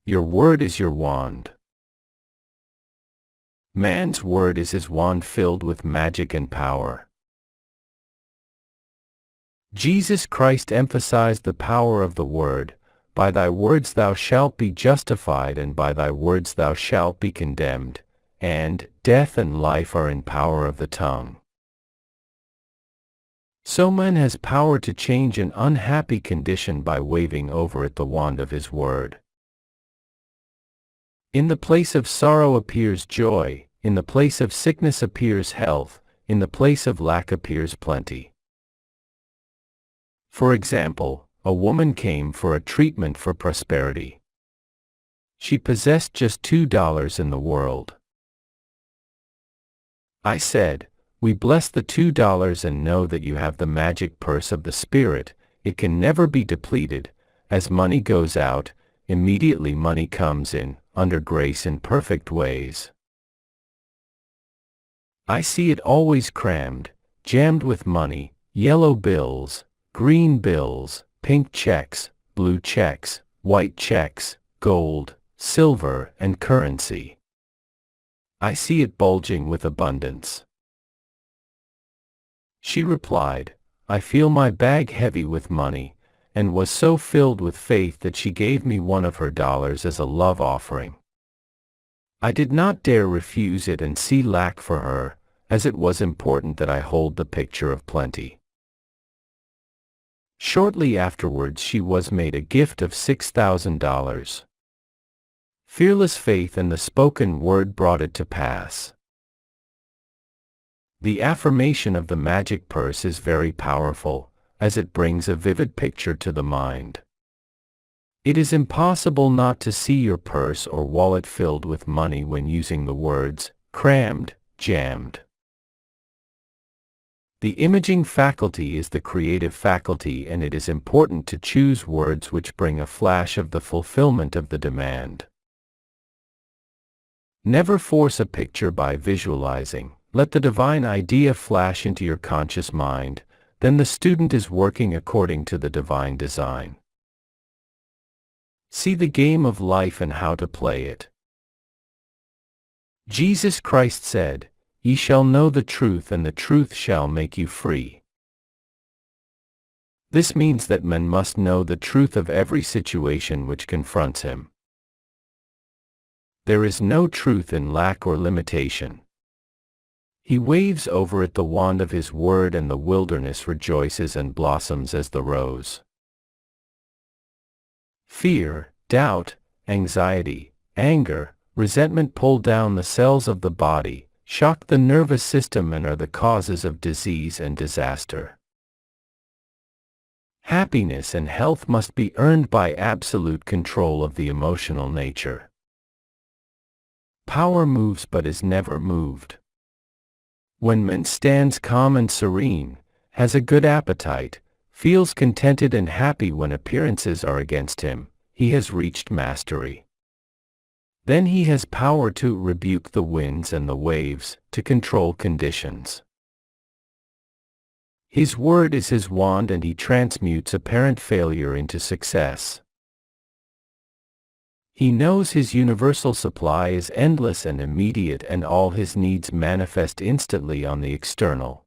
Your word is your wand. Man's word is his wand filled with magic and power. Jesus Christ emphasized the power of the word. By thy words thou shalt be justified, and by thy words thou shalt be condemned, and death and life are in power of the tongue. So man has power to change an unhappy condition by waving over it the wand of his word. In the place of sorrow appears joy, in the place of sickness appears health, in the place of lack appears plenty. For example, a woman came for a treatment for prosperity. She possessed just $2 in the world. I said, "We bless the $2 and know that you have the magic purse of the Spirit. It can never be depleted. As money goes out, immediately money comes in, under grace in perfect ways. I see it always crammed, jammed with money, yellow bills, green bills, pink checks, blue checks, white checks, gold, silver, and currency. I see it bulging with abundance." She replied, "I feel my bag heavy with money," and was so filled with faith that she gave me one of her dollars as a love offering. I did not dare refuse it and see lack for her, as it was important that I hold the picture of plenty. Shortly afterwards she was made a gift of $6,000. Fearless faith and the spoken word brought it to pass. The affirmation of the magic purse is very powerful, as it brings a vivid picture to the mind. It is impossible not to see your purse or wallet filled with money when using the words, crammed, jammed. The imaging faculty is the creative faculty, and it is important to choose words which bring a flash of the fulfillment of the demand. Never force a picture by visualizing. Let the divine idea flash into your conscious mind, then the student is working according to the divine design. See the game of life and how to play it. Jesus Christ said, "Ye shall know the truth, and the truth shall make you free." This means that man must know the truth of every situation which confronts him. There is no truth in lack or limitation. He waves over it the wand of his word, and the wilderness rejoices and blossoms as the rose. Fear, doubt, anxiety, anger, resentment pull down the cells of the body, shock the nervous system, and are the causes of disease and disaster. Happiness and health must be earned by absolute control of the emotional nature. Power moves but is never moved. When man stands calm and serene, has a good appetite, feels contented and happy when appearances are against him, he has reached mastery. Then he has power to rebuke the winds and the waves, to control conditions. His word is his wand, and he transmutes apparent failure into success. He knows his universal supply is endless and immediate, and all his needs manifest instantly on the external.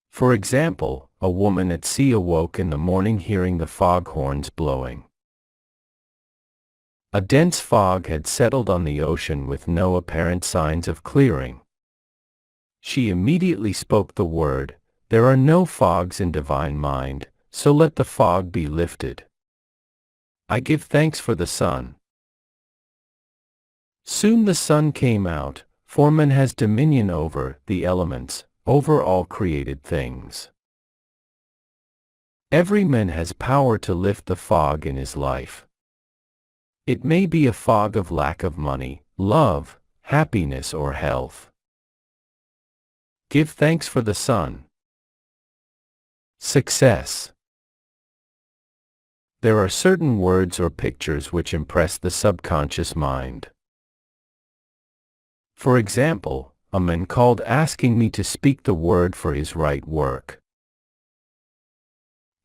For example, a woman at sea awoke in the morning hearing the foghorns blowing. A dense fog had settled on the ocean with no apparent signs of clearing. She immediately spoke the word, "There are no fogs in divine mind, so let the fog be lifted. I give thanks for the sun." Soon the sun came out, for man has dominion over the elements, over all created things. Every man has power to lift the fog in his life. It may be a fog of lack of money, love, happiness, or health. Give thanks for the sun. Success. There are certain words or pictures which impress the subconscious mind. For example, a man called asking me to speak the word for his right work.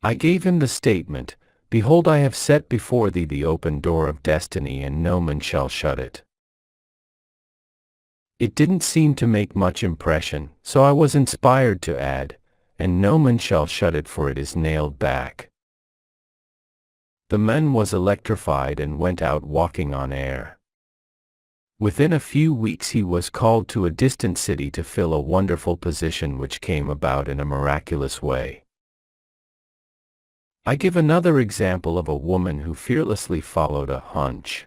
I gave him the statement, Behold, I have set before thee the open door of destiny, and no man shall shut it. It didn't seem to make much impression, so I was inspired to add, and no man shall shut it, for it is nailed back. The man was electrified and went out walking on air. Within a few weeks he was called to a distant city to fill a wonderful position which came about in a miraculous way. I give another example of a woman who fearlessly followed a hunch.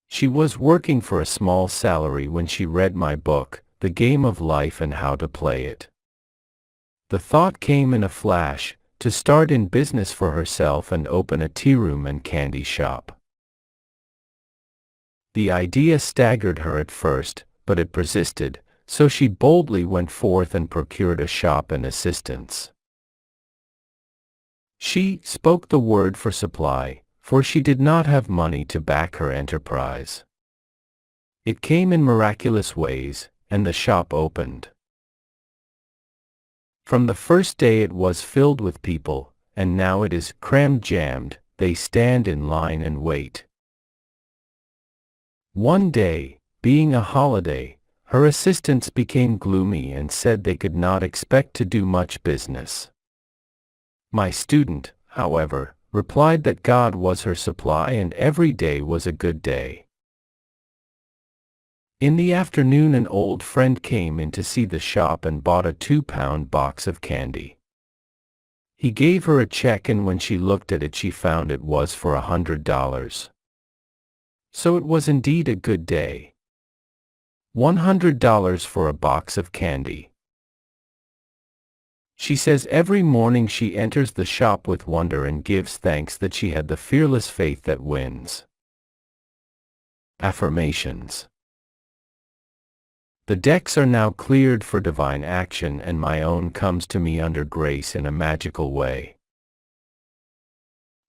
She was working for a small salary when she read my book, The Game of Life and How to Play It. The thought came in a flash, to start in business for herself and open a tea room and candy shop. The idea staggered her at first, but it persisted, so she boldly went forth and procured a shop and assistants. She spoke the word for supply, for she did not have money to back her enterprise. It came in miraculous ways, and the shop opened. From the first day it was filled with people, and now it is crammed-jammed. They stand in line and wait. One day, being a holiday, her assistants became gloomy and said they could not expect to do much business. My student, however, replied that God was her supply and every day was a good day. In the afternoon an old friend came in to see the shop and bought a 2-pound box of candy. He gave her a check, and when she looked at it she found it was for $100. So it was indeed a good day. $100 for a box of candy. She says every morning she enters the shop with wonder and gives thanks that she had the fearless faith that wins. Affirmations. The decks are now cleared for divine action, and my own comes to me under grace in a magical way.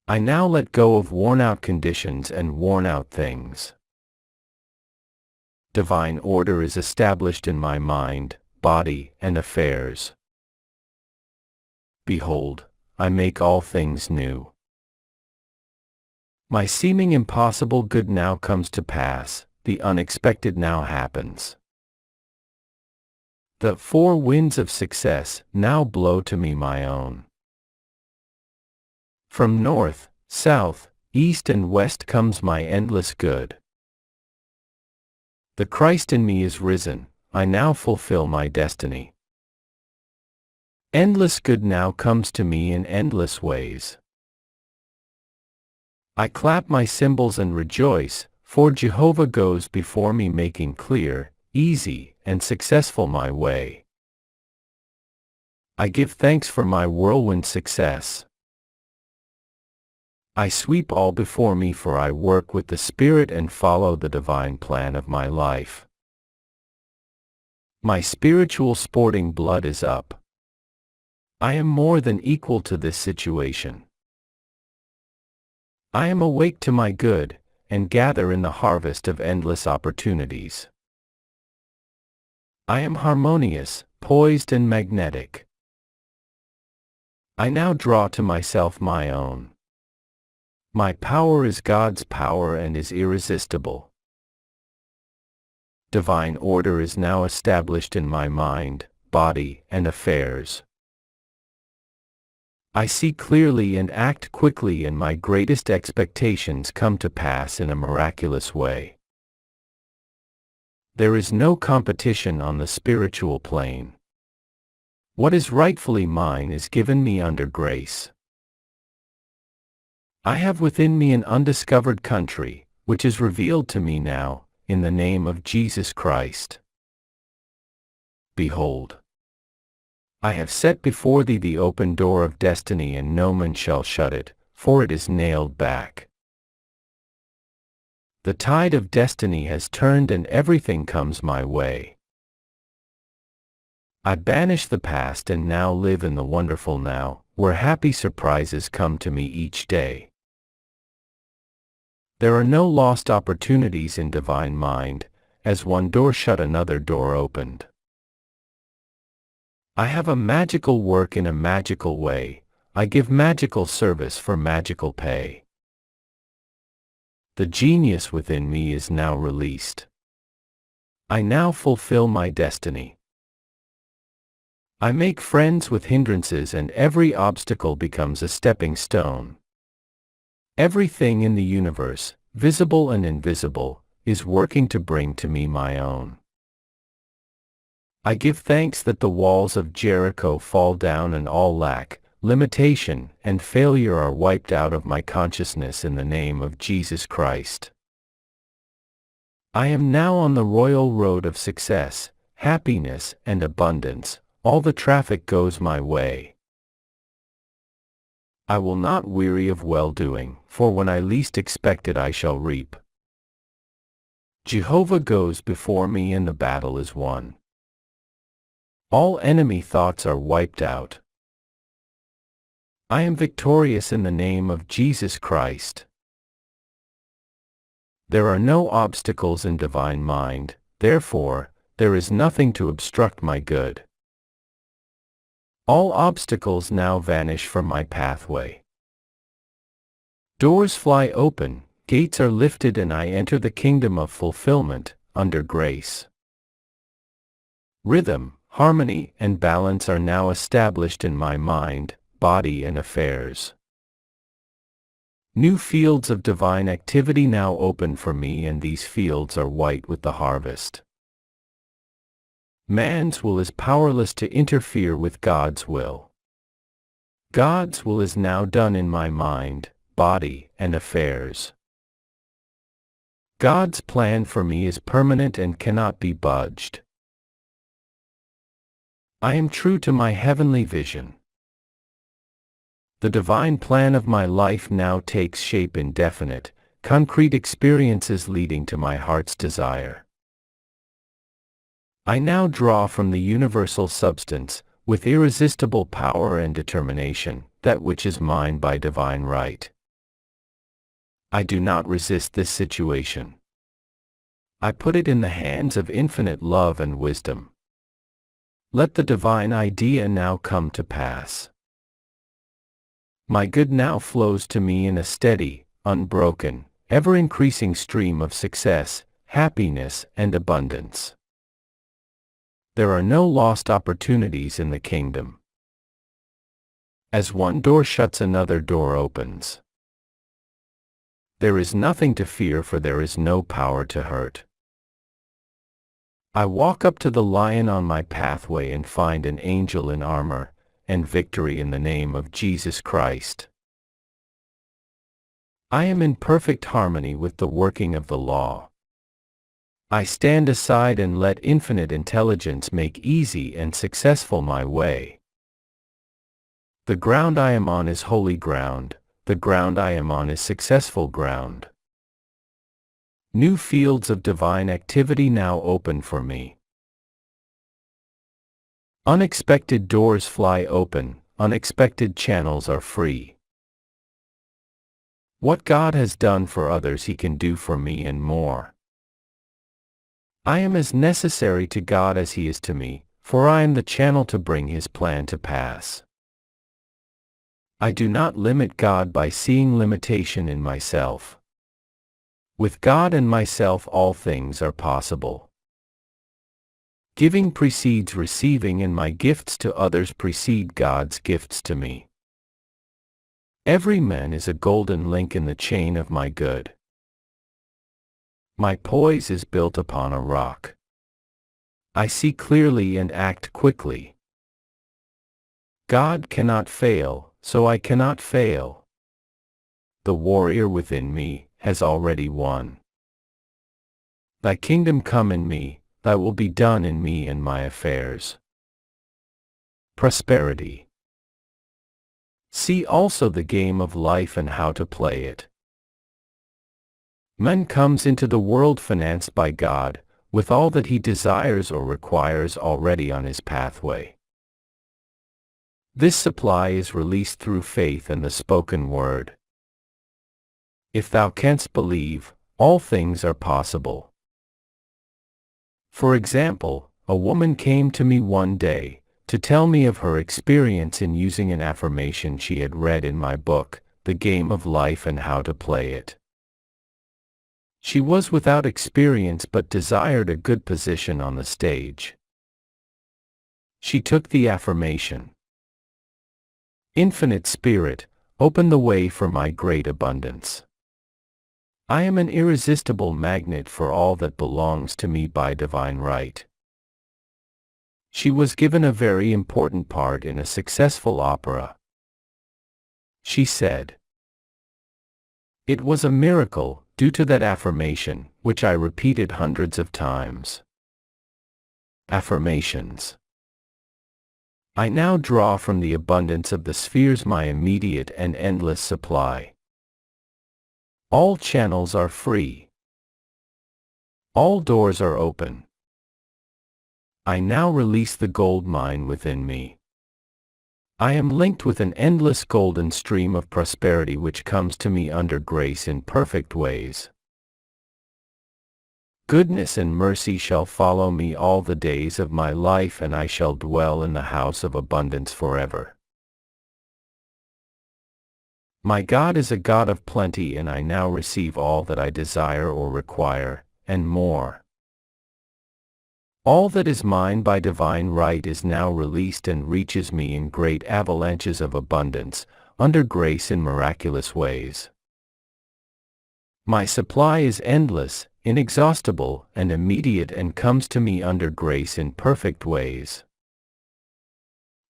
I now let go of worn-out conditions and worn-out things. Divine order is established in my mind, body, and affairs. Behold, I make all things new. My seeming impossible good now comes to pass, the unexpected now happens. The 4 winds of success now blow to me my own. From north, south, east and west comes my endless good. The Christ in me is risen, I now fulfill my destiny. Endless good now comes to me in endless ways. I clap my cymbals and rejoice, for Jehovah goes before me, making clear, easy, and successful my way. I give thanks for my whirlwind success. I sweep all before me, for I work with the Spirit and follow the divine plan of my life. My spiritual sporting blood is up. I am more than equal to this situation. I am awake to my good, and gather in the harvest of endless opportunities. I am harmonious, poised and magnetic. I now draw to myself my own. My power is God's power and is irresistible. Divine order is now established in my mind, body, and affairs. I see clearly and act quickly, and my greatest expectations come to pass in a miraculous way. There is no competition on the spiritual plane. What is rightfully mine is given me under grace. I have within me an undiscovered country, which is revealed to me now, in the name of Jesus Christ. Behold, I have set before thee the open door of destiny, and no man shall shut it, for it is nailed back. The tide of destiny has turned and everything comes my way. I banish the past and now live in the wonderful now, where happy surprises come to me each day. There are no lost opportunities in divine mind, as one door shut another door opened. I have a magical work in a magical way, I give magical service for magical pay. The genius within me is now released. I now fulfill my destiny. I make friends with hindrances, and every obstacle becomes a stepping stone. Everything in the universe, visible and invisible, is working to bring to me my own. I give thanks that the walls of Jericho fall down and all lack, limitation, and failure are wiped out of my consciousness in the name of Jesus Christ. I am now on the royal road of success, happiness, and abundance. All the traffic goes my way. I will not weary of well-doing, for when I least expect it I shall reap. Jehovah goes before me and the battle is won. All enemy thoughts are wiped out. I am victorious in the name of Jesus Christ. There are no obstacles in divine mind, therefore, there is nothing to obstruct my good. All obstacles now vanish from my pathway. Doors fly open, gates are lifted, and I enter the kingdom of fulfillment, under grace. Rhythm, harmony, and balance are now established in my mind, body, and affairs. New fields of divine activity now open for me, and these fields are white with the harvest. Man's will is powerless to interfere with God's will. God's will is now done in my mind, body, and affairs. God's plan for me is permanent and cannot be budged. I am true to my heavenly vision. The divine plan of my life now takes shape in definite, concrete experiences leading to my heart's desire. I now draw from the universal substance, with irresistible power and determination, that which is mine by divine right. I do not resist this situation. I put it in the hands of infinite love and wisdom. Let the divine idea now come to pass. My good now flows to me in a steady, unbroken, ever-increasing stream of success, happiness, and abundance. There are no lost opportunities in the kingdom. As one door shuts, another door opens. There is nothing to fear, for there is no power to hurt. I walk up to the lion on my pathway and find an angel in armor, and victory in the name of Jesus Christ. I am in perfect harmony with the working of the law. I stand aside and let infinite intelligence make easy and successful my way. The ground I am on is holy ground, the ground I am on is successful ground. New fields of divine activity now open for me. Unexpected doors fly open, unexpected channels are free. What God has done for others He can do for me and more. I am as necessary to God as He is to me, for I am the channel to bring His plan to pass. I do not limit God by seeing limitation in myself. With God and myself all things are possible. Giving precedes receiving, and my gifts to others precede God's gifts to me. Every man is a golden link in the chain of my good. My poise is built upon a rock. I see clearly and act quickly. God cannot fail, so I cannot fail. The warrior within me has already won. Thy kingdom come in me, Thy will be done in me and my affairs. Prosperity. See also the game of life and how to play it. Man comes into the world financed by God, with all that he desires or requires already on his pathway. This supply is released through faith and the spoken word. If thou canst believe, all things are possible. For example, a woman came to me one day, to tell me of her experience in using an affirmation she had read in my book, The Game of Life and How to Play It. She was without experience but desired a good position on the stage. She took the affirmation. Infinite Spirit, open the way for my great abundance. I am an irresistible magnet for all that belongs to me by divine right. She was given a very important part in a successful opera. She said, "It was a miracle, due to that affirmation, which I repeated hundreds of times." Affirmations. I now draw from the abundance of the spheres my immediate and endless supply. All channels are free. All doors are open. I now release the gold mine within me. I am linked with an endless golden stream of prosperity which comes to me under grace in perfect ways. Goodness and mercy shall follow me all the days of my life, and I shall dwell in the house of abundance forever. My God is a God of plenty, and I now receive all that I desire or require, and more. All that is mine by divine right is now released and reaches me in great avalanches of abundance, under grace in miraculous ways. My supply is endless, inexhaustible, and immediate, and comes to me under grace in perfect ways.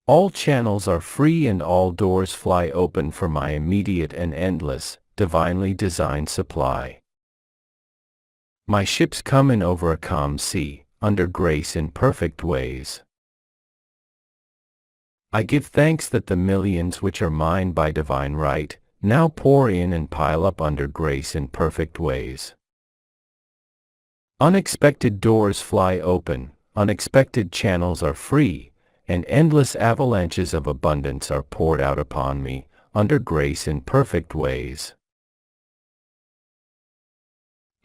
All channels are free and all doors fly open for my immediate and endless, divinely designed supply. My ships come in over a calm sea, under grace in perfect ways. I give thanks that the millions which are mine by divine right, now pour in and pile up under grace in perfect ways. Unexpected doors fly open, unexpected channels are free, and endless avalanches of abundance are poured out upon me, under grace in perfect ways.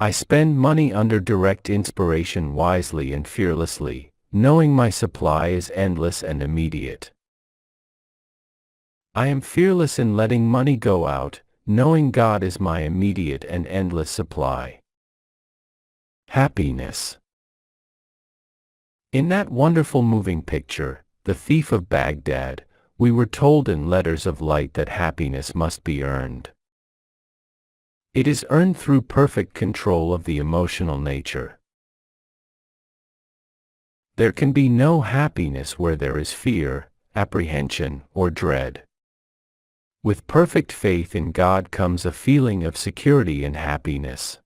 I spend money under direct inspiration wisely and fearlessly, knowing my supply is endless and immediate. I am fearless in letting money go out, knowing God is my immediate and endless supply. Happiness. In that wonderful moving picture, The Thief of Baghdad, we were told in letters of light that happiness must be earned. It is earned through perfect control of the emotional nature. There can be no happiness where there is fear, apprehension, or dread. With perfect faith in God comes a feeling of security and happiness.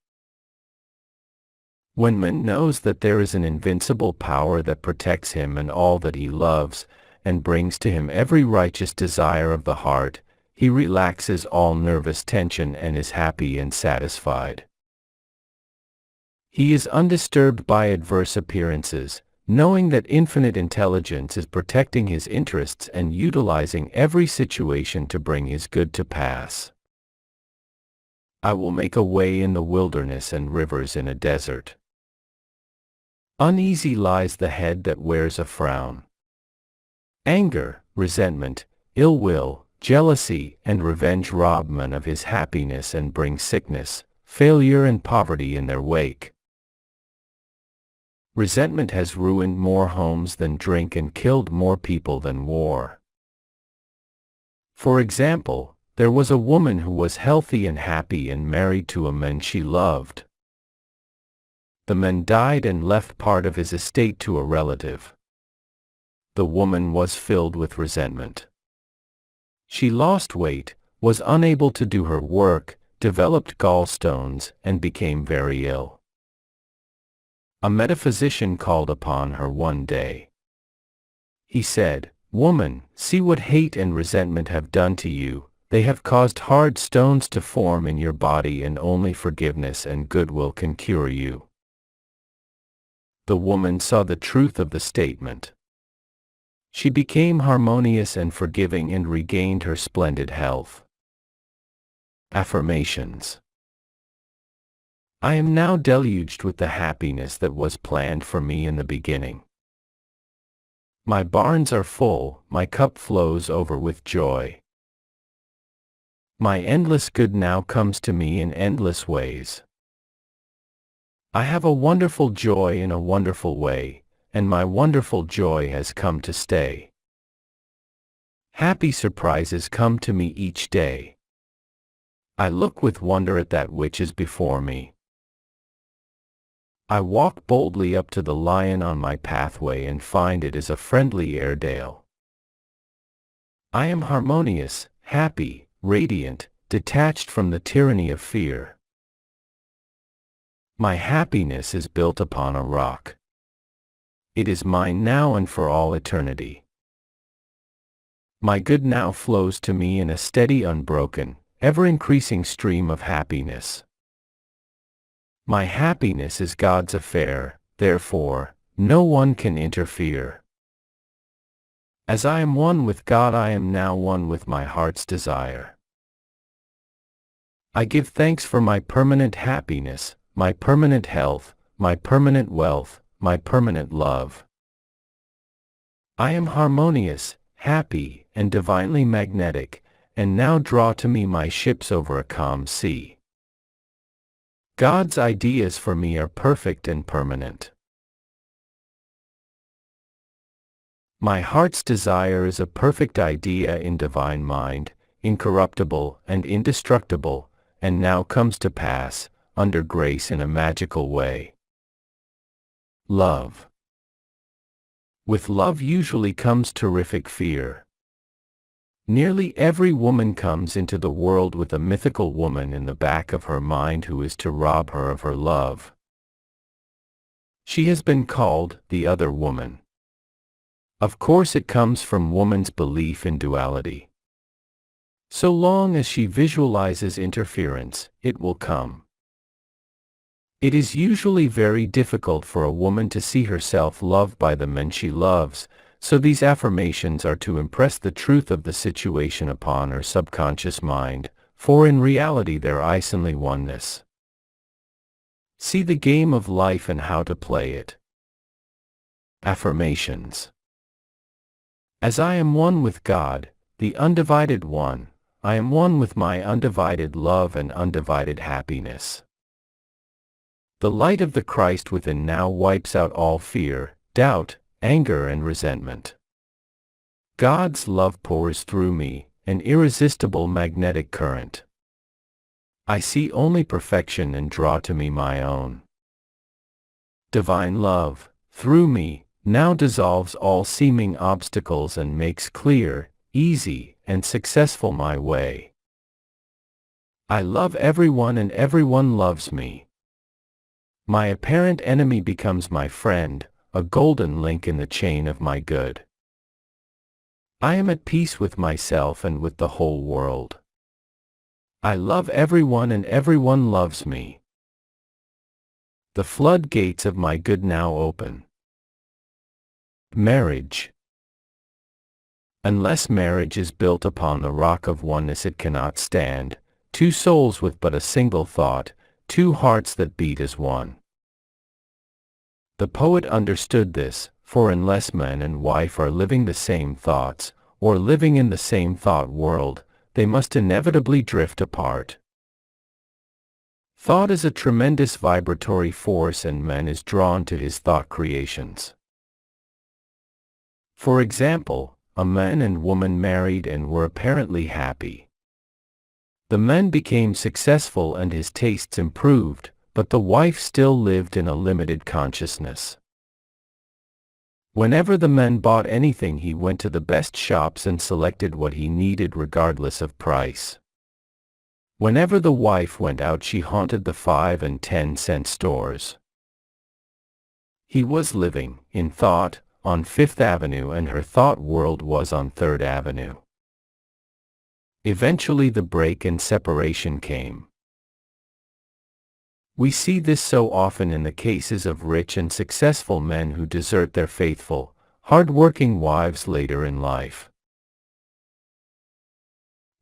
When man knows that there is an invincible power that protects him and all that he loves, and brings to him every righteous desire of the heart, he relaxes all nervous tension and is happy and satisfied. He is undisturbed by adverse appearances, knowing that infinite intelligence is protecting his interests and utilizing every situation to bring his good to pass. I will make a way in the wilderness and rivers in a desert. Uneasy lies the head that wears a frown. Anger, resentment, ill will, jealousy, and revenge rob man of his happiness and bring sickness, failure, and poverty in their wake. Resentment has ruined more homes than drink and killed more people than war. For example, there was a woman who was healthy and happy and married to a man she loved. The man died and left part of his estate to a relative. The woman was filled with resentment. She lost weight, was unable to do her work, developed gallstones, and became very ill. A metaphysician called upon her one day. He said, "Woman, see what hate and resentment have done to you. They have caused hard stones to form in your body, and only forgiveness and goodwill can cure you." The woman saw the truth of the statement. She became harmonious and forgiving and regained her splendid health. Affirmations. I am now deluged with the happiness that was planned for me in the beginning. My barns are full, my cup flows over with joy. My endless good now comes to me in endless ways. I have a wonderful joy in a wonderful way, and my wonderful joy has come to stay. Happy surprises come to me each day. I look with wonder at that which is before me. I walk boldly up to the lion on my pathway and find it is a friendly Airedale. I am harmonious, happy, radiant, detached from the tyranny of fear. My happiness is built upon a rock. It is mine now and for all eternity. My good now flows to me in a steady, unbroken, ever-increasing stream of happiness. My happiness is God's affair, therefore, no one can interfere. As I am one with God, I am now one with my heart's desire. I give thanks for my permanent happiness, my permanent health, my permanent wealth, my permanent love. I am harmonious, happy, and divinely magnetic, and now draw to me my ships over a calm sea. God's ideas for me are perfect and permanent. My heart's desire is a perfect idea in divine mind, incorruptible and indestructible, and now comes to pass, under grace in a magical way. Love. With love usually comes terrific fear. Nearly every woman comes into the world with a mythical woman in the back of her mind who is to rob her of her love. She has been called the other woman. Of course it comes from woman's belief in duality. So long as she visualizes interference, it will come. It is usually very difficult for a woman to see herself loved by the men she loves, so these affirmations are to impress the truth of the situation upon her subconscious mind, for in reality there is only oneness. See the game of life and how to play it. Affirmations. As I am one with God, the undivided one, I am one with my undivided love and undivided happiness. The light of the Christ within now wipes out all fear, doubt, anger and resentment. God's love pours through me, an irresistible magnetic current. I see only perfection and draw to me my own. Divine love, through me, now dissolves all seeming obstacles and makes clear, easy, and successful my way. I love everyone and everyone loves me. My apparent enemy becomes my friend, a golden link in the chain of my good. I am at peace with myself and with the whole world. I love everyone and everyone loves me. The floodgates of my good now open. Marriage. Unless marriage is built upon the rock of oneness, it cannot stand. Two souls with but a single thought, two hearts that beat as one. The poet understood this, for unless man and wife are living the same thoughts, or living in the same thought world, they must inevitably drift apart. Thought is a tremendous vibratory force and man is drawn to his thought creations. For example, a man and woman married and were apparently happy. The man became successful and his tastes improved, but the wife still lived in a limited consciousness. Whenever the man bought anything, he went to the best shops and selected what he needed regardless of price. Whenever the wife went out, she haunted the 5 and 10-cent stores. He was living, in thought, on Fifth Avenue and her thought world was on Third Avenue. Eventually the break and separation came. We see this so often in the cases of rich and successful men who desert their faithful, hard-working wives later in life.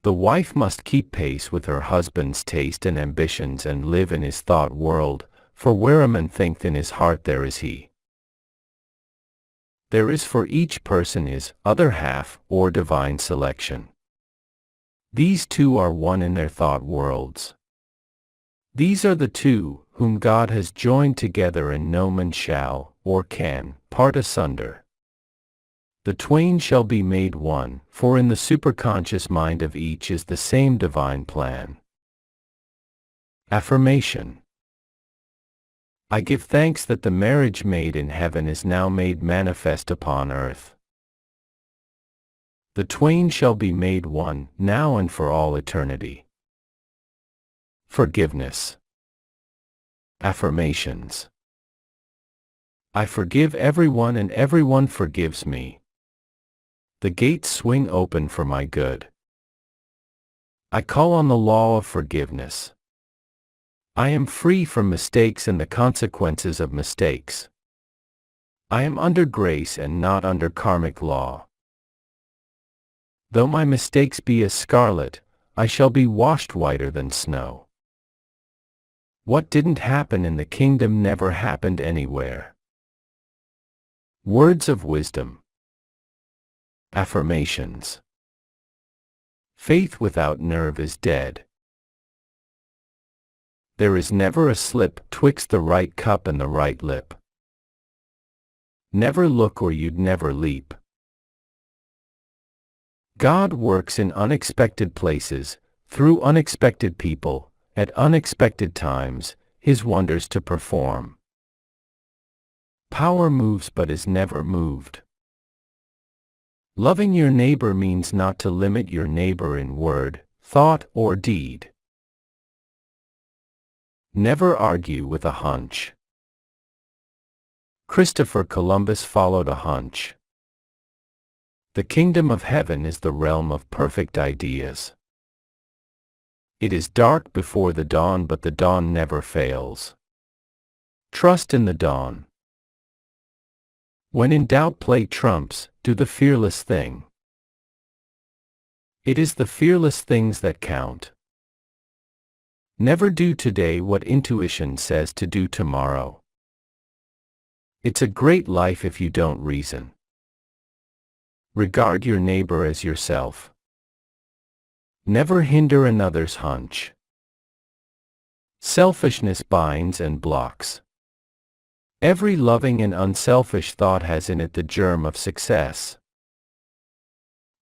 The wife must keep pace with her husband's taste and ambitions and live in his thought world, for where a man thinketh in his heart there is he. There is for each person his other half or divine selection. These two are one in their thought worlds. These are the two whom God has joined together, and no man shall, or can, part asunder. The twain shall be made one, for in the superconscious mind of each is the same divine plan. Affirmation. I give thanks that the marriage made in heaven is now made manifest upon earth. The twain shall be made one, now and for all eternity. Forgiveness. Affirmations. I forgive everyone and everyone forgives me. The gates swing open for my good. I call on the law of forgiveness. I am free from mistakes and the consequences of mistakes. I am under grace and not under karmic law. Though my mistakes be as scarlet, I shall be washed whiter than snow. What didn't happen in the kingdom never happened anywhere. Words of wisdom. Affirmations. Faith without nerve is dead. There is never a slip twixt the right cup and the right lip. Never look or you'd never leap. God works in unexpected places, through unexpected people, at unexpected times, His wonders to perform. Power moves but is never moved. Loving your neighbor means not to limit your neighbor in word, thought, or deed. Never argue with a hunch. Christopher Columbus followed a hunch. The kingdom of heaven is the realm of perfect ideas. It is dark before the dawn, but the dawn never fails. Trust in the dawn. When in doubt, play trumps, do the fearless thing. It is the fearless things that count. Never do today what intuition says to do tomorrow. It's a great life if you don't reason. Regard your neighbor as yourself. Never hinder another's hunch. Selfishness binds and blocks. Every loving and unselfish thought has in it the germ of success.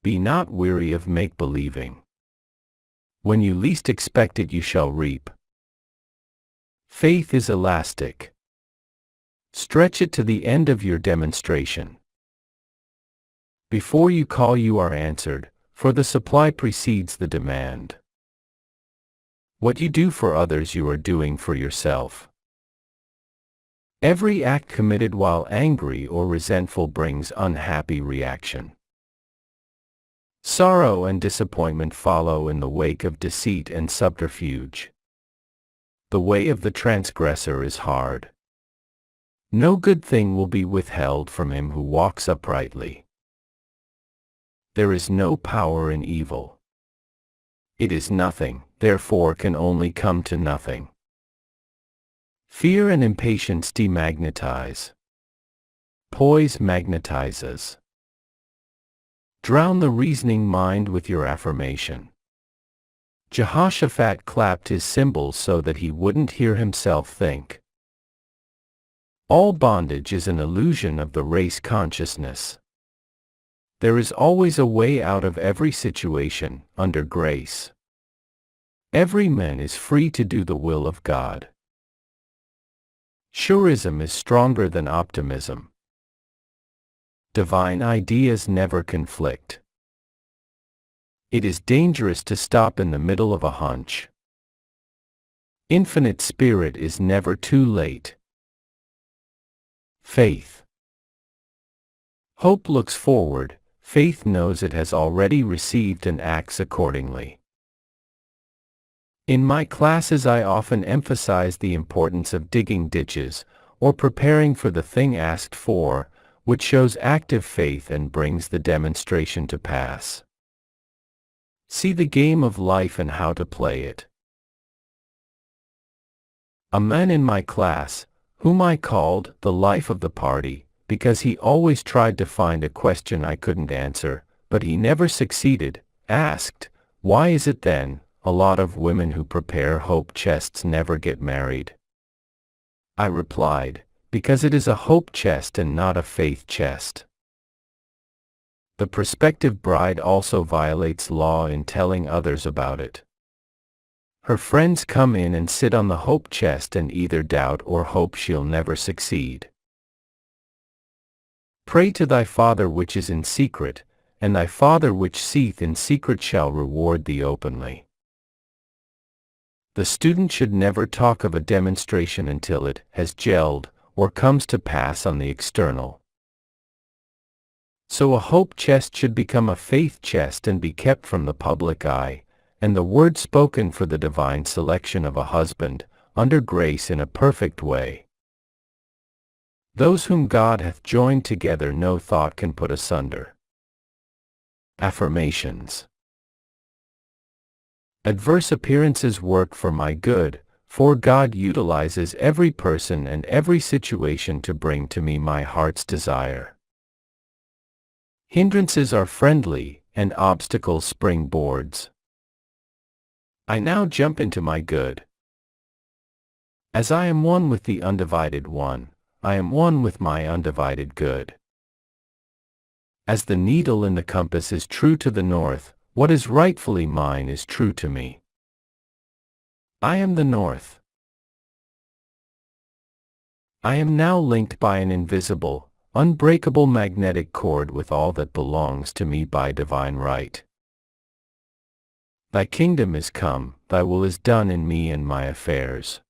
Be not weary of make-believing. When you least expect it, you shall reap. Faith is elastic. Stretch it to the end of your demonstration. Before you call, you are answered, for the supply precedes the demand. What you do for others, you are doing for yourself. Every act committed while angry or resentful brings unhappy reaction. Sorrow and disappointment follow in the wake of deceit and subterfuge. The way of the transgressor is hard. No good thing will be withheld from him who walks uprightly. There is no power in evil. It is nothing, therefore can only come to nothing. Fear and impatience demagnetize. Poise magnetizes. Drown the reasoning mind with your affirmation. Jehoshaphat clapped his cymbals so that he wouldn't hear himself think. All bondage is an illusion of the race consciousness. There is always a way out of every situation, under grace. Every man is free to do the will of God. Surism is stronger than optimism. Divine ideas never conflict. It is dangerous to stop in the middle of a hunch. Infinite Spirit is never too late. Faith. Hope looks forward, faith knows it has already received and acts accordingly. In my classes I often emphasize the importance of digging ditches, or preparing for the thing asked for, which shows active faith and brings the demonstration to pass. See the game of life and how to play it. A man in my class, whom I called the life of the party, because he always tried to find a question I couldn't answer, but he never succeeded, asked, "Why is it then a lot of women who prepare hope chests never get married?" I replied, "Because it is a hope chest and not a faith chest." The prospective bride also violates law in telling others about it. Her friends come in and sit on the hope chest and either doubt or hope she'll never succeed. Pray to thy Father which is in secret, and thy Father which seeth in secret shall reward thee openly. The student should never talk of a demonstration until it has gelled or comes to pass on the external. So a hope chest should become a faith chest and be kept from the public eye, and the word spoken for the divine selection of a husband, under grace in a perfect way. Those whom God hath joined together no thought can put asunder. Affirmations. Adverse appearances work for my good, for God utilizes every person and every situation to bring to me my heart's desire. Hindrances are friendly, and obstacles springboards. I now jump into my good. As I am one with the undivided one, I am one with my undivided good. As the needle in the compass is true to the north, what is rightfully mine is true to me. I am the north. I am now linked by an invisible, unbreakable magnetic cord with all that belongs to me by divine right. Thy kingdom is come, thy will is done in me and my affairs.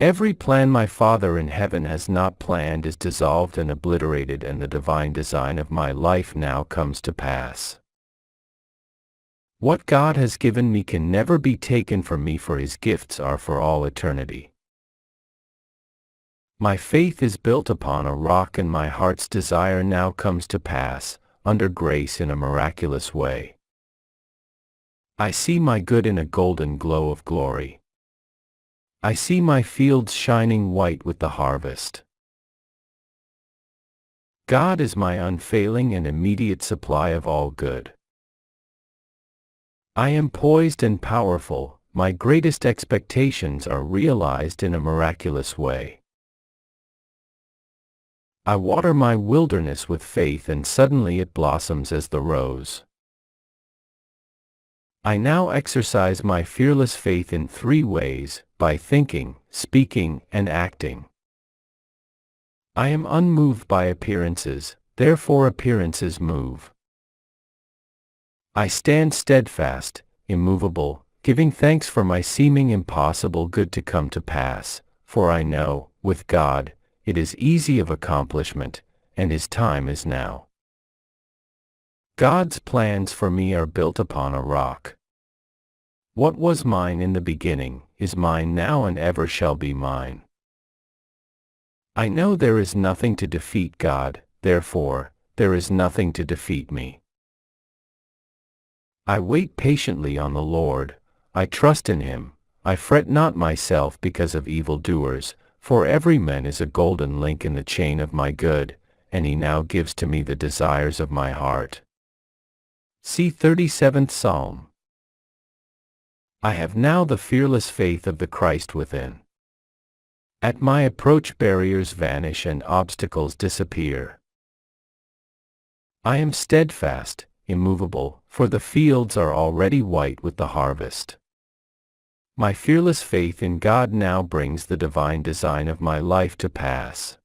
Every plan my Father in heaven has not planned is dissolved and obliterated, and the divine design of my life now comes to pass. What God has given me can never be taken from me, for his gifts are for all eternity. My faith is built upon a rock, and my heart's desire now comes to pass, under grace in a miraculous way. I see my good in a golden glow of glory. I see my fields shining white with the harvest. God is my unfailing and immediate supply of all good. I am poised and powerful, my greatest expectations are realized in a miraculous way. I water my wilderness with faith, and suddenly it blossoms as the rose. I now exercise my fearless faith in 3 ways, by thinking, speaking, and acting. I am unmoved by appearances, therefore appearances move. I stand steadfast, immovable, giving thanks for my seeming impossible good to come to pass, for I know, with God, it is easy of accomplishment, and his time is now. God's plans for me are built upon a rock. What was mine in the beginning, is mine now and ever shall be mine. I know there is nothing to defeat God, therefore, there is nothing to defeat me. I wait patiently on the Lord, I trust in him, I fret not myself because of evildoers, for every man is a golden link in the chain of my good, and he now gives to me the desires of my heart. See 37th Psalm. I have now the fearless faith of the Christ within. At my approach barriers vanish and obstacles disappear. I am steadfast, immovable, for the fields are already white with the harvest. My fearless faith in God now brings the divine design of my life to pass.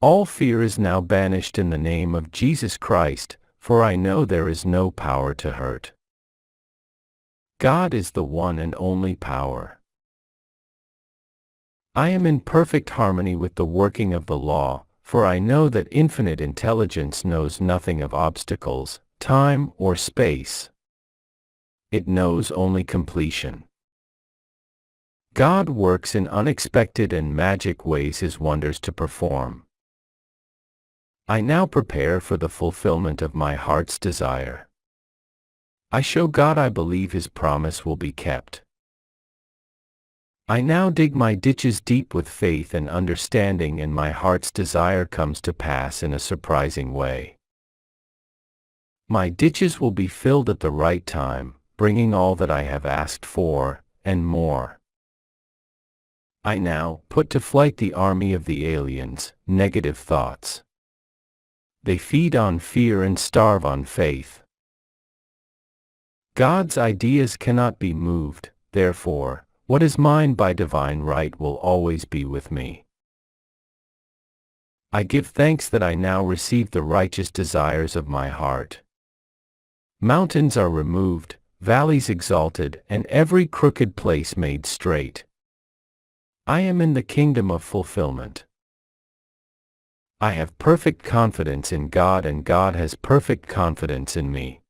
All fear is now banished in the name of Jesus Christ, for I know there is no power to hurt. God is the one and only power. I am in perfect harmony with the working of the law, for I know that infinite intelligence knows nothing of obstacles, time, or space. It knows only completion. God works in unexpected and magic ways his wonders to perform. I now prepare for the fulfillment of my heart's desire. I show God I believe his promise will be kept. I now dig my ditches deep with faith and understanding, and my heart's desire comes to pass in a surprising way. My ditches will be filled at the right time, bringing all that I have asked for, and more. I now put to flight the army of the aliens, negative thoughts. They feed on fear and starve on faith. God's ideas cannot be moved, therefore, what is mine by divine right will always be with me. I give thanks that I now receive the righteous desires of my heart. Mountains are removed, valleys exalted, and every crooked place made straight. I am in the kingdom of fulfillment. I have perfect confidence in God, and God has perfect confidence in me.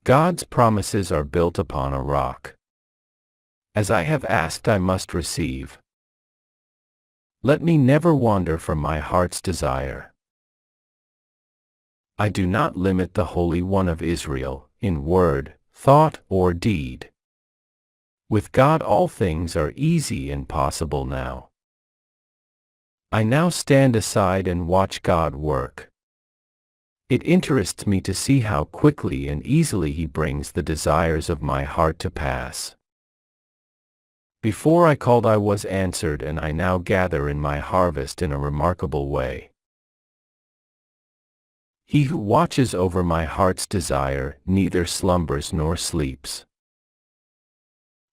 God's promises are built upon a rock. As I have asked, I must receive. Let me never wander from my heart's desire. I do not limit the Holy One of Israel, in word, thought, or deed. With God all things are easy and possible now. I now stand aside and watch God work. It interests me to see how quickly and easily He brings the desires of my heart to pass. Before I called I was answered, and I now gather in my harvest in a remarkable way. He who watches over my heart's desire neither slumbers nor sleeps.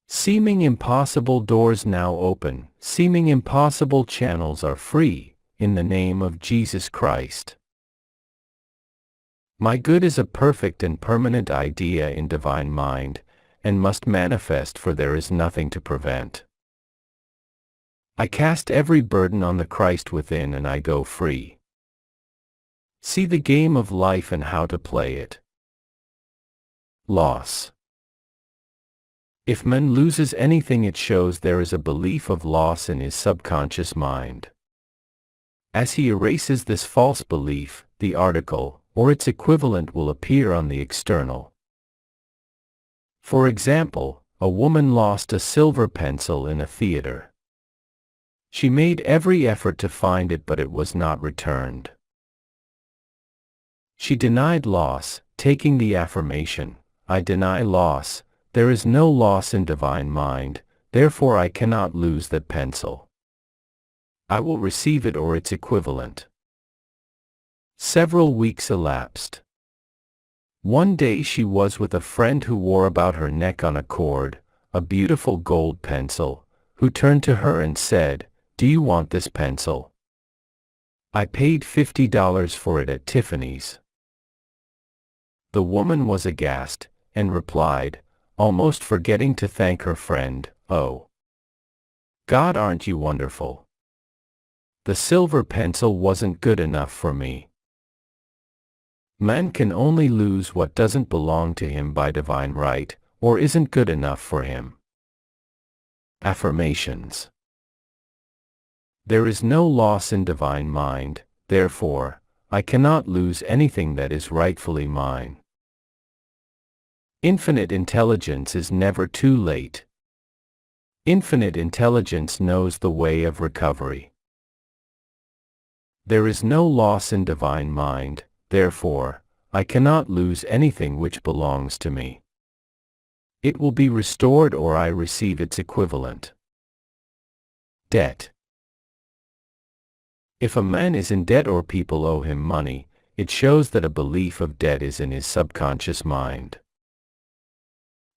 Seeming impossible doors now open, seeming impossible channels are free, in the name of Jesus Christ. My good is a perfect and permanent idea in divine mind, and must manifest, for there is nothing to prevent. I cast every burden on the Christ within, and I go free. See the game of life and how to play it. Loss. If man loses anything, it shows there is a belief of loss in his subconscious mind. As he erases this false belief, the article, or its equivalent, will appear on the external. For example, a woman lost a silver pencil in a theater. She made every effort to find it, but it was not returned. She denied loss, taking the affirmation, I deny loss, there is no loss in divine mind, therefore I cannot lose that pencil. I will receive it or its equivalent. Several weeks elapsed. One day she was with a friend who wore about her neck on a cord a beautiful gold pencil, who turned to her and said, "Do you want this pencil? I paid $50 for it at Tiffany's." The woman was aghast, and replied, almost forgetting to thank her friend, "Oh, God, aren't you wonderful? The silver pencil wasn't good enough for me." Man can only lose what doesn't belong to him by divine right, or isn't good enough for him. Affirmations. There is no loss in divine mind, therefore, I cannot lose anything that is rightfully mine. Infinite intelligence is never too late. Infinite intelligence knows the way of recovery. There is no loss in divine mind, therefore, I cannot lose anything which belongs to me. It will be restored or I receive its equivalent. Debt. If a man is in debt or people owe him money, it shows that a belief of debt is in his subconscious mind.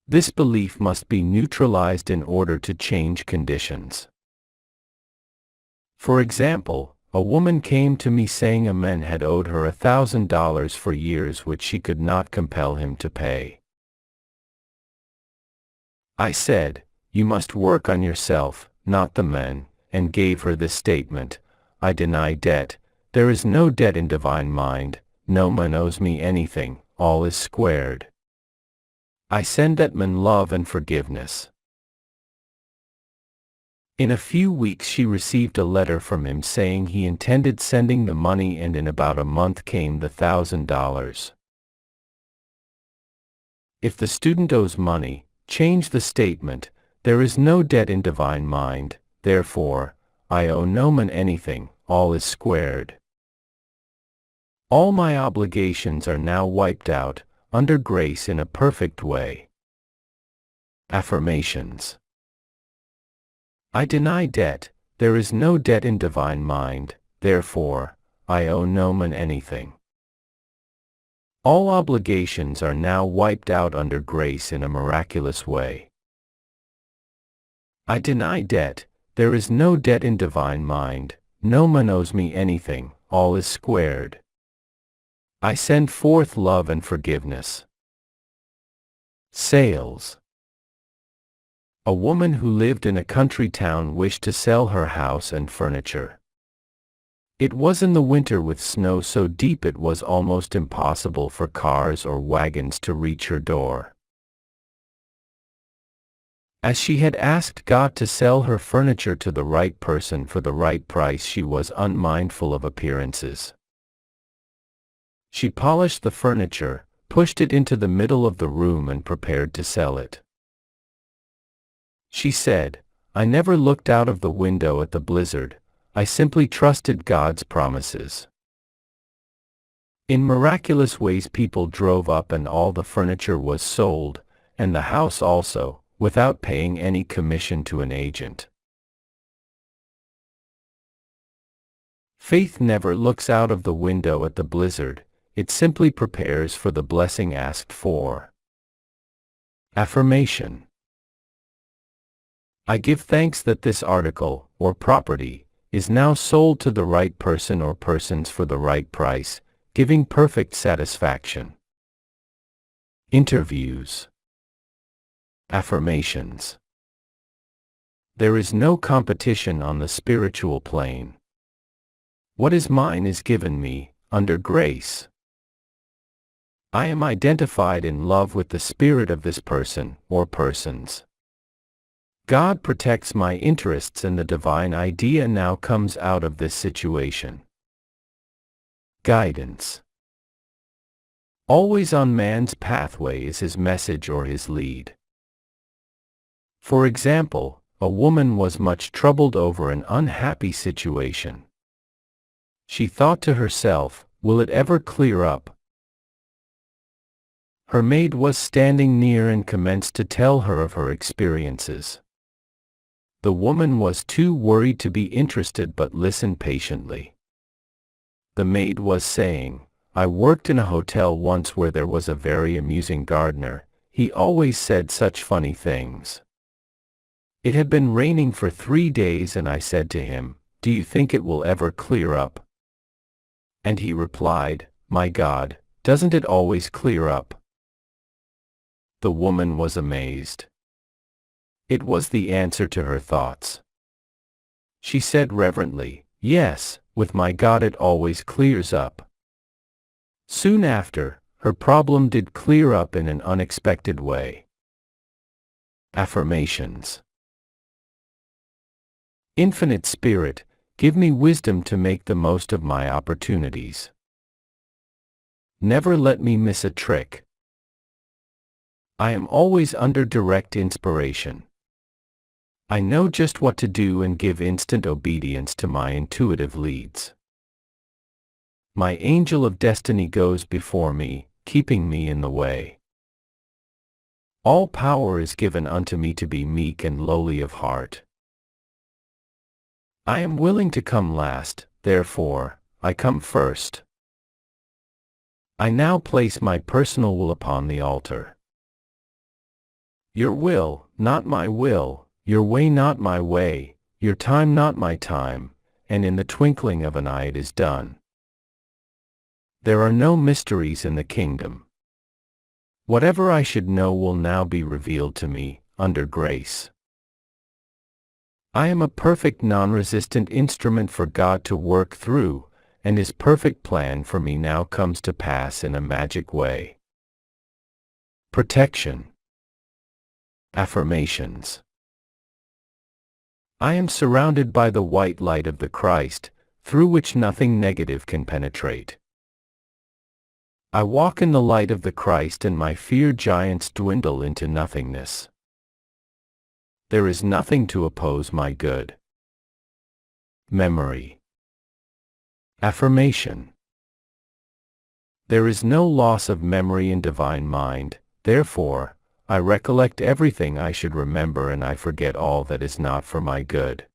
This belief must be neutralized in order to change conditions. For example, a woman came to me saying a man had owed her $1,000 for years which she could not compel him to pay. I said, "You must work on yourself, not the man," and gave her this statement, "I deny debt, there is no debt in divine mind, no man owes me anything, all is squared. I send that man love and forgiveness." In a few weeks she received a letter from him saying he intended sending the money, and in about a month came the $1,000. If the student owes money, change the statement, There is no debt in divine mind, therefore, I owe no man anything, all is squared. All my obligations are now wiped out, under grace in a perfect way. Affirmations. I deny debt, there is no debt in divine mind, therefore, I owe no man anything. All obligations are now wiped out under grace in a miraculous way. I deny debt, there is no debt in divine mind, no man owes me anything, all is squared. I send forth love and forgiveness. Sales. A woman who lived in a country town wished to sell her house and furniture. It was in the winter with snow so deep it was almost impossible for cars or wagons to reach her door. As she had asked God to sell her furniture to the right person for the right price, she was unmindful of appearances. She polished the furniture, pushed it into the middle of the room and prepared to sell it. She said, I never looked out of the window at the blizzard, I simply trusted God's promises. In miraculous ways people drove up and all the furniture was sold, and the house also, without paying any commission to an agent. Faith never looks out of the window at the blizzard, it simply prepares for the blessing asked for. Affirmation. I give thanks that this article, or property, is now sold to the right person or persons for the right price, giving perfect satisfaction. Interviews. Affirmations. There is no competition on the spiritual plane. What is mine is given me, under grace. I am identified in love with the spirit of this person, or persons. God protects my interests and the divine idea now comes out of this situation. Guidance. Always on man's pathway is his message or his lead. For example, a woman was much troubled over an unhappy situation. She thought to herself, will it ever clear up? Her maid was standing near and commenced to tell her of her experiences. The woman was too worried to be interested but listened patiently. The maid was saying, I worked in a hotel once where there was a very amusing gardener, he always said such funny things. It had been raining for 3 days and I said to him, do you think it will ever clear up? And he replied, my God, doesn't it always clear up? The woman was amazed. It was the answer to her thoughts. She said reverently, yes, with my God it always clears up. Soon after, her problem did clear up in an unexpected way. Affirmations. Infinite Spirit, give me wisdom to make the most of my opportunities. Never let me miss a trick. I am always under direct inspiration. I know just what to do and give instant obedience to my intuitive leads. My angel of destiny goes before me, keeping me in the way. All power is given unto me to be meek and lowly of heart. I am willing to come last, therefore, I come first. I now place my personal will upon the altar. Your will, not my will, your way not my way, your time not my time, and in the twinkling of an eye it is done. There are no mysteries in the kingdom. Whatever I should know will now be revealed to me, under grace. I am a perfect non-resistant instrument for God to work through, and His perfect plan for me now comes to pass in a magic way. Protection. Affirmations. I am surrounded by the white light of the Christ, through which nothing negative can penetrate. I walk in the light of the Christ and my fear giants dwindle into nothingness. There is nothing to oppose my good. Memory. Affirmation. There is no loss of memory in divine mind, therefore, I recollect everything I should remember and I forget all that is not for my good.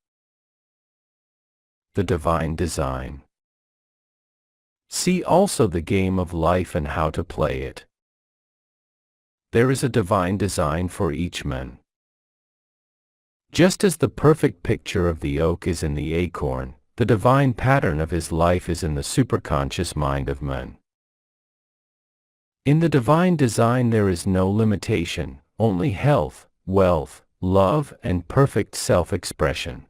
The divine design. See also the game of life and how to play it. There is a divine design for each man. Just as the perfect picture of the oak is in the acorn, the divine pattern of his life is in the superconscious mind of man. In the divine design there is no limitation, only health, wealth, love, and perfect self-expression.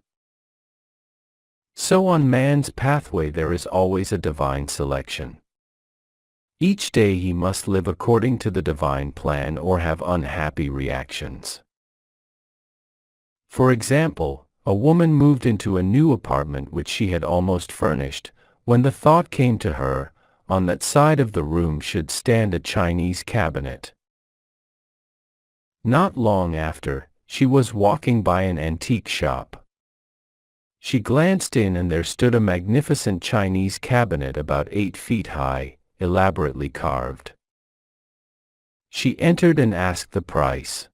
So on man's pathway there is always a divine selection. Each day he must live according to the divine plan or have unhappy reactions. For example, a woman moved into a new apartment which she had almost furnished, when the thought came to her, on that side of the room should stand a Chinese cabinet. Not long after, she was walking by an antique shop. She glanced in and there stood a magnificent Chinese cabinet about 8 feet high, elaborately carved. She entered and asked the price.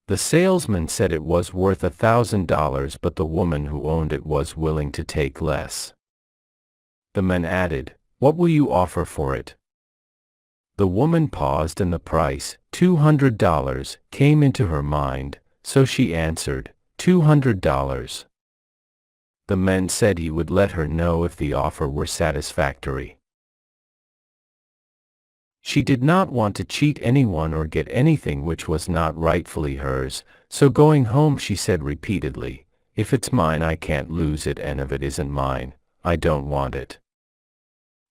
The salesman said it was worth $1,000, but the woman who owned it was willing to take less. The man added, "What will you offer for it?" The woman paused and the price, $200, came into her mind, so she answered, $200. The man said he would let her know if the offer were satisfactory. She did not want to cheat anyone or get anything which was not rightfully hers, so going home she said repeatedly, "If it's mine I can't lose it, and if it isn't mine, I don't want it."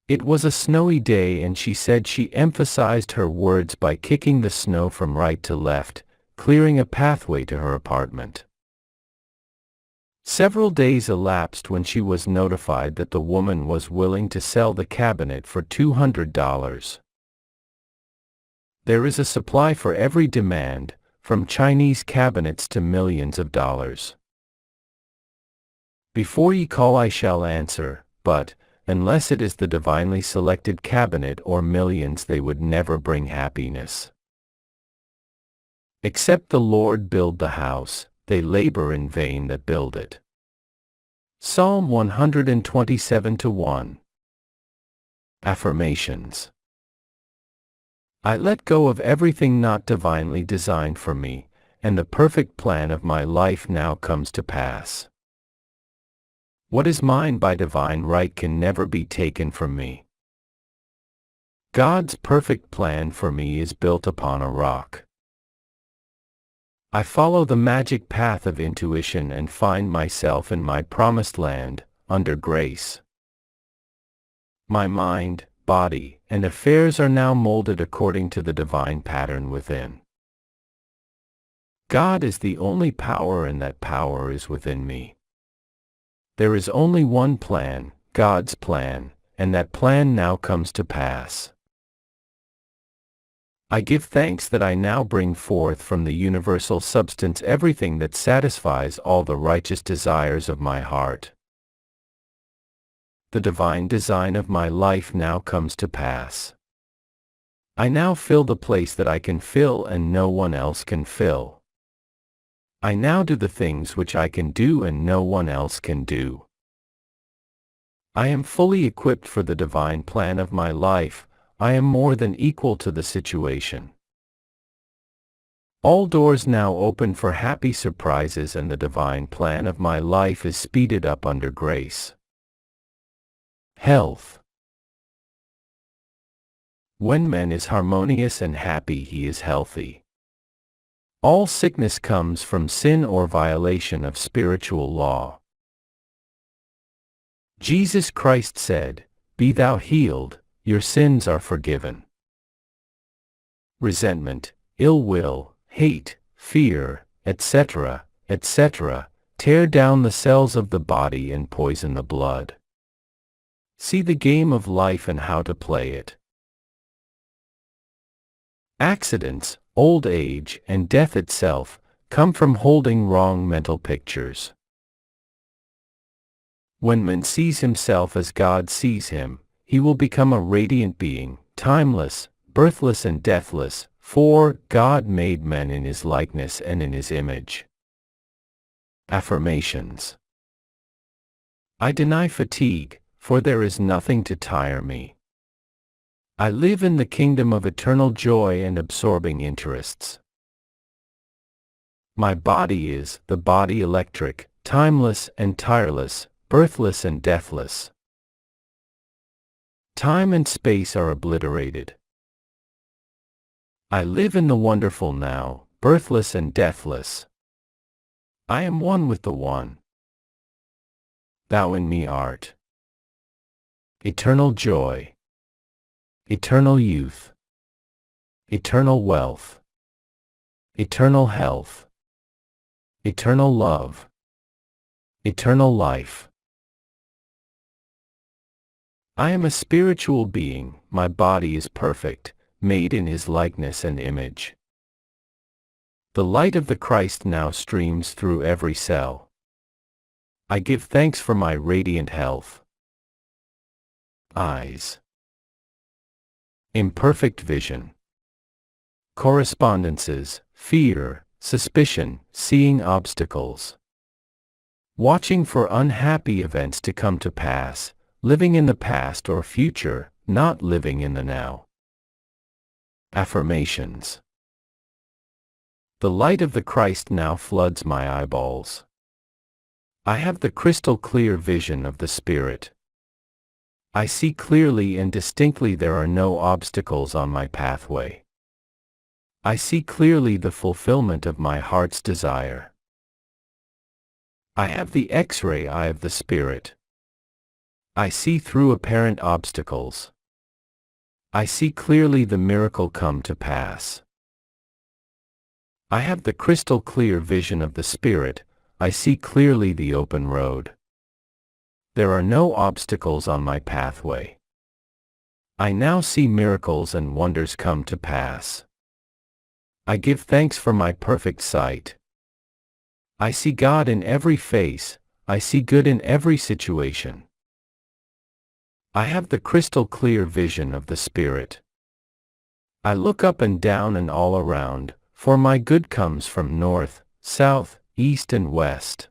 It was a snowy day and she said she emphasized her words by kicking the snow from right to left, clearing a pathway to her apartment. Several days elapsed when she was notified that the woman was willing to sell the cabinet for $200. There is a supply for every demand, from Chinese cabinets to millions of dollars. Before ye call I shall answer, but, unless it is the divinely selected cabinet or millions, they would never bring happiness. Except the Lord build the house, they labor in vain that build it. Psalm 127:1. Affirmations. I let go of everything not divinely designed for me, and the perfect plan of my life now comes to pass. What is mine by divine right can never be taken from me. God's perfect plan for me is built upon a rock. I follow the magic path of intuition and find myself in my promised land, under grace. My mind, body, and affairs are now molded according to the divine pattern within. God is the only power and that power is within me. There is only one plan, God's plan, and that plan now comes to pass. I give thanks that I now bring forth from the universal substance everything that satisfies all the righteous desires of my heart. The divine design of my life now comes to pass. I now fill the place that I can fill and no one else can fill. I now do the things which I can do and no one else can do. I am fully equipped for the divine plan of my life. I am more than equal to the situation. All doors now open for happy surprises and the divine plan of my life is speeded up under grace. Health. When man is harmonious and happy, he is healthy. All sickness comes from sin or violation of spiritual law. Jesus Christ said, "Be thou healed, your sins are forgiven." Resentment, ill will, hate, fear, etc., etc., tear down the cells of the body and poison the blood. See the game of life and how to play it. Accidents, old age, and death itself, come from holding wrong mental pictures. When man sees himself as God sees him, he will become a radiant being, timeless, birthless and deathless, for God made man in his likeness and in his image. Affirmations. I deny fatigue, for there is nothing to tire me. I live in the kingdom of eternal joy and absorbing interests. My body is the body electric, timeless and tireless, birthless and deathless. Time and space are obliterated. I live in the wonderful now, birthless and deathless. I am one with the One. Thou in me art. Eternal joy. Eternal youth. Eternal wealth. Eternal health. Eternal love. Eternal life. I am a spiritual being, my body is perfect, made in his likeness and image. The light of the Christ now streams through every cell. I give thanks for my radiant health. Eyes. Imperfect vision. Correspondences, fear, suspicion, seeing obstacles. Watching for unhappy events to come to pass, living in the past or future, not living in the now. Affirmations. The light of the Christ now floods my eyeballs. I have the crystal clear vision of the Spirit. I see clearly and distinctly there are no obstacles on my pathway. I see clearly the fulfillment of my heart's desire. I have the X-ray eye of the Spirit. I see through apparent obstacles. I see clearly the miracle come to pass. I have the crystal clear vision of the Spirit. I see clearly the open road. There are no obstacles on my pathway. I now see miracles and wonders come to pass. I give thanks for my perfect sight. I see God in every face. I see good in every situation. I have the crystal clear vision of the Spirit. I look up and down and all around, for my good comes from north, south, east and west.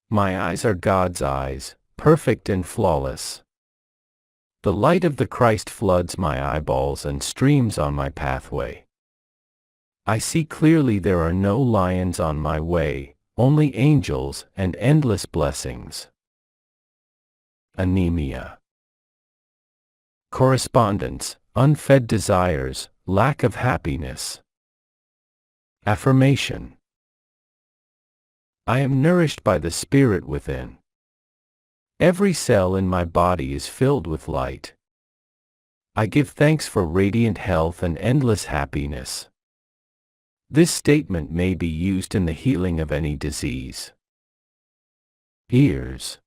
My eyes are God's eyes, perfect and flawless. The light of the Christ floods my eyeballs and streams on my pathway. I see clearly there are no lions on my way, only angels and endless blessings. Anemia. Correspondence, unfed desires, lack of happiness. Affirmation. I am nourished by the Spirit within. Every cell in my body is filled with light. I give thanks for radiant health and endless happiness. This statement may be used in the healing of any disease. Ears.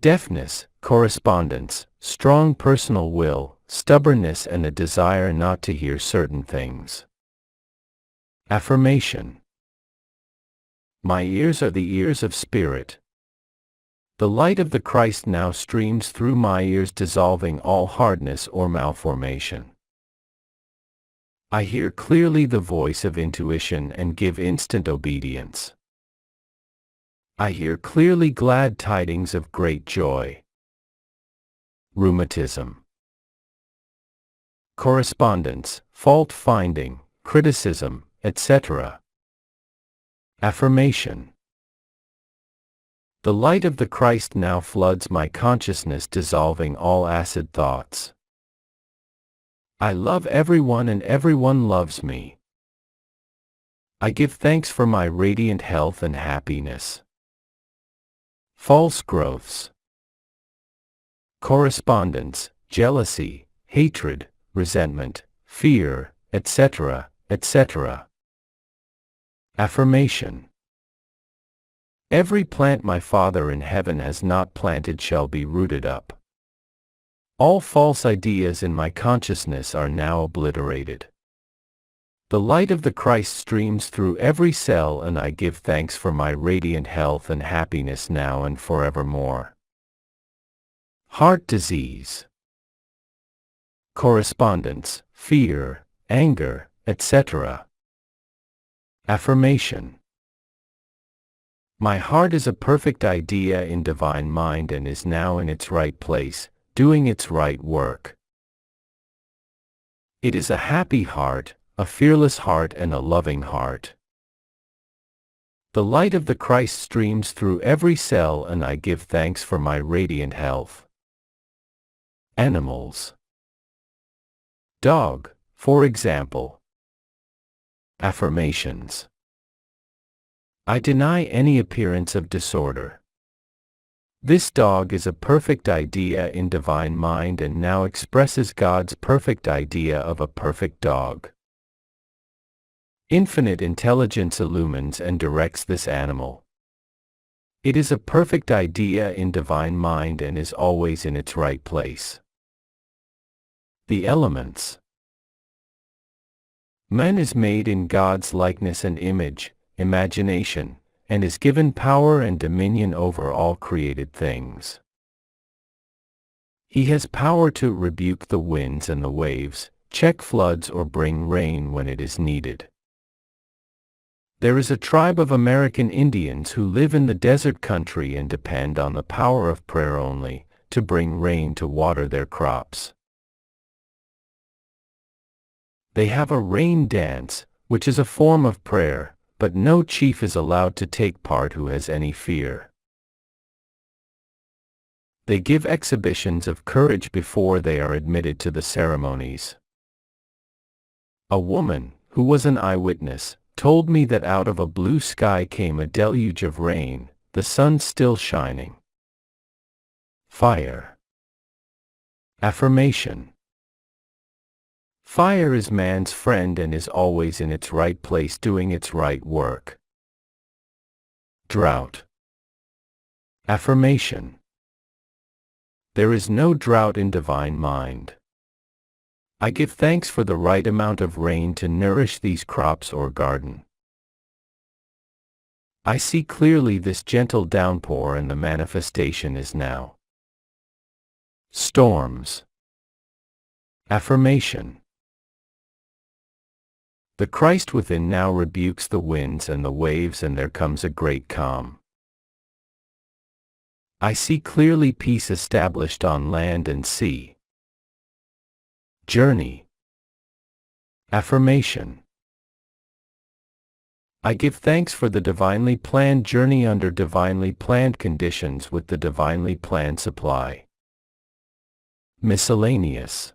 Deafness, correspondence, strong personal will, stubbornness and a desire not to hear certain things. Affirmation. My ears are the ears of Spirit. The light of the Christ now streams through my ears, dissolving all hardness or malformation. I hear clearly the voice of intuition and give instant obedience. I hear clearly glad tidings of great joy. Rheumatism. Correspondence, fault finding, criticism, etc. Affirmation. The light of the Christ now floods my consciousness, dissolving all acid thoughts. I love everyone and everyone loves me. I give thanks for my radiant health and happiness. False growths. Correspondence, jealousy, hatred, resentment, fear, etc., etc. Affirmation. Every plant my Father in heaven has not planted shall be rooted up. All false ideas in my consciousness are now obliterated. The light of the Christ streams through every cell, and I give thanks for my radiant health and happiness now and forevermore. Heart disease, correspondence, fear, anger, etc. Affirmation. My heart is a perfect idea in divine mind and is now in its right place, doing its right work. It is a happy heart, a fearless heart, and a loving heart. The light of the Christ streams through every cell, and I give thanks for my radiant health. Animals. Dog, for example. Affirmations. I deny any appearance of disorder. This dog is a perfect idea in divine mind and now expresses God's perfect idea of a perfect dog. Infinite intelligence illumines and directs this animal. It is a perfect idea in divine mind and is always in its right place. The elements. Man is made in God's likeness and image, imagination, and is given power and dominion over all created things. He has power to rebuke the winds and the waves, check floods, or bring rain when it is needed. There is a tribe of American Indians who live in the desert country and depend on the power of prayer only to bring rain to water their crops. They have a rain dance, which is a form of prayer, but no chief is allowed to take part who has any fear. They give exhibitions of courage before they are admitted to the ceremonies. A woman, who was an eyewitness, told me that out of a blue sky came a deluge of rain, the sun still shining. Fire. Affirmation. Fire is man's friend and is always in its right place doing its right work. Drought. Affirmation. There is no drought in divine mind. I give thanks for the right amount of rain to nourish these crops or garden. I see clearly this gentle downpour and the manifestation is now. Storms. Affirmation. The Christ within now rebukes the winds and the waves, and there comes a great calm. I see clearly peace established on land and sea. Journey. Affirmation. I give thanks for the divinely planned journey under divinely planned conditions with the divinely planned supply. Miscellaneous.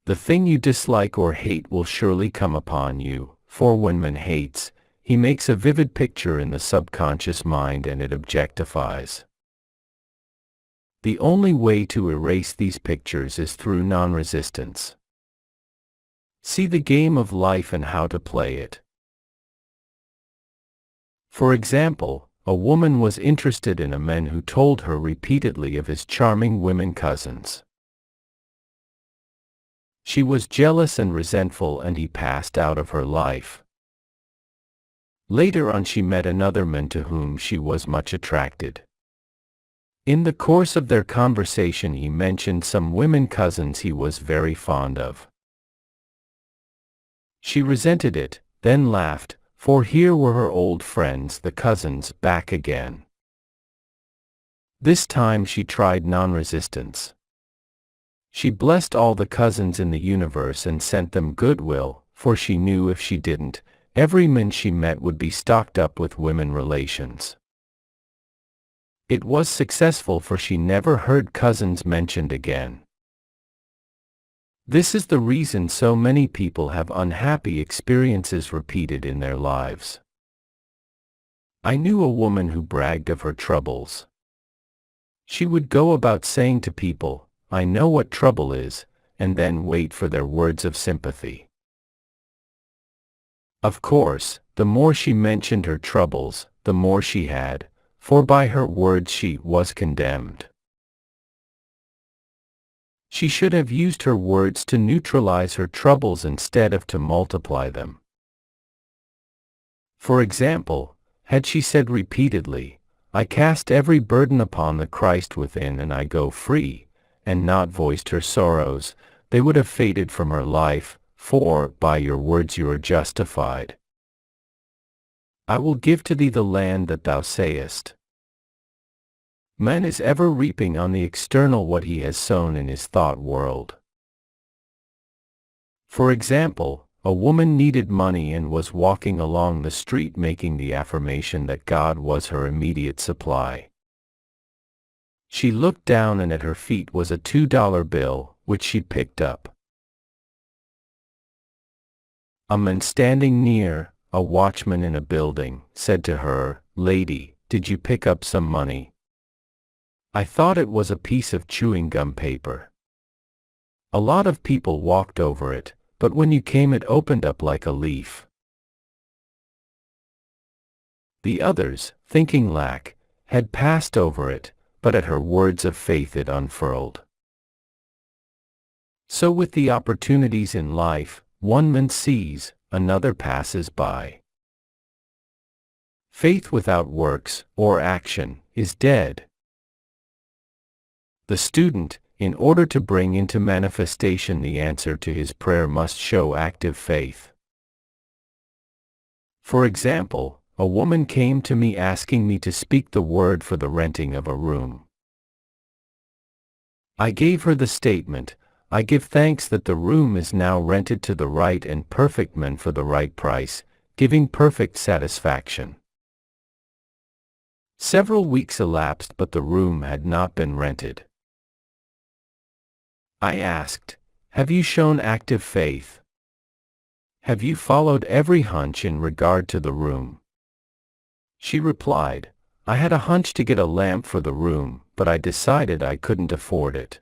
The thing you dislike or hate will surely come upon you, for when man hates, he makes a vivid picture in the subconscious mind and it objectifies. The only way to erase these pictures is through non-resistance. See the game of life and how to play it. For example, a woman was interested in a man who told her repeatedly of his charming women cousins. She was jealous and resentful and he passed out of her life. Later on she met another man to whom she was much attracted. In the course of their conversation he mentioned some women cousins he was very fond of. She resented it, then laughed, for here were her old friends the cousins back again. This time she tried non-resistance. She blessed all the cousins in the universe and sent them goodwill, for she knew if she didn't, every man she met would be stocked up with women relations. It was successful, for she never heard cousins mentioned again. This is the reason so many people have unhappy experiences repeated in their lives. I knew a woman who bragged of her troubles. She would go about saying to people, "I know what trouble is," and then wait for their words of sympathy. Of course, the more she mentioned her troubles, the more she had, for by her words she was condemned. She should have used her words to neutralize her troubles instead of to multiply them. For example, had she said repeatedly, "I cast every burden upon the Christ within and I go free," and not voiced her sorrows, they would have faded from her life, for, by your words you are justified. I will give to thee the land that thou sayest. Man is ever reaping on the external what he has sown in his thought world. For example, a woman needed money and was walking along the street making the affirmation that God was her immediate supply. She looked down and at her feet was a $2 bill, which she picked up. A man standing near, a watchman in a building, said to her, "Lady, did you pick up some money?" I thought it was a piece of chewing gum paper. A lot of people walked over it, but when you came it opened up like a leaf. The others, thinking lack, had passed over it, but at her words of faith it unfurled. So with the opportunities in life, one man sees, another passes by. Faith without works, or action, is dead. The student, in order to bring into manifestation the answer to his prayer, must show active faith. For example, a woman came to me asking me to speak the word for the renting of a room. I gave her the statement, "I give thanks that the room is now rented to the right and perfect man for the right price, giving perfect satisfaction." Several weeks elapsed but the room had not been rented. I asked, "Have you shown active faith? Have you followed every hunch in regard to the room?" She replied, "I had a hunch to get a lamp for the room, but I decided I couldn't afford it."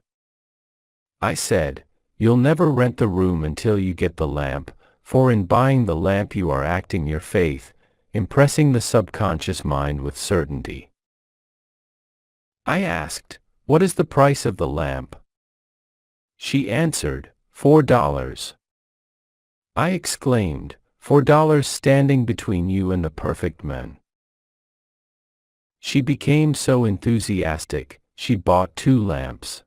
I said, "You'll never rent the room until you get the lamp, for in buying the lamp you are acting your faith, impressing the subconscious mind with certainty." I asked, "What is the price of the lamp?" She answered, $4. I exclaimed, $4 standing between you and the perfect man. She became so enthusiastic, she bought 2 lamps.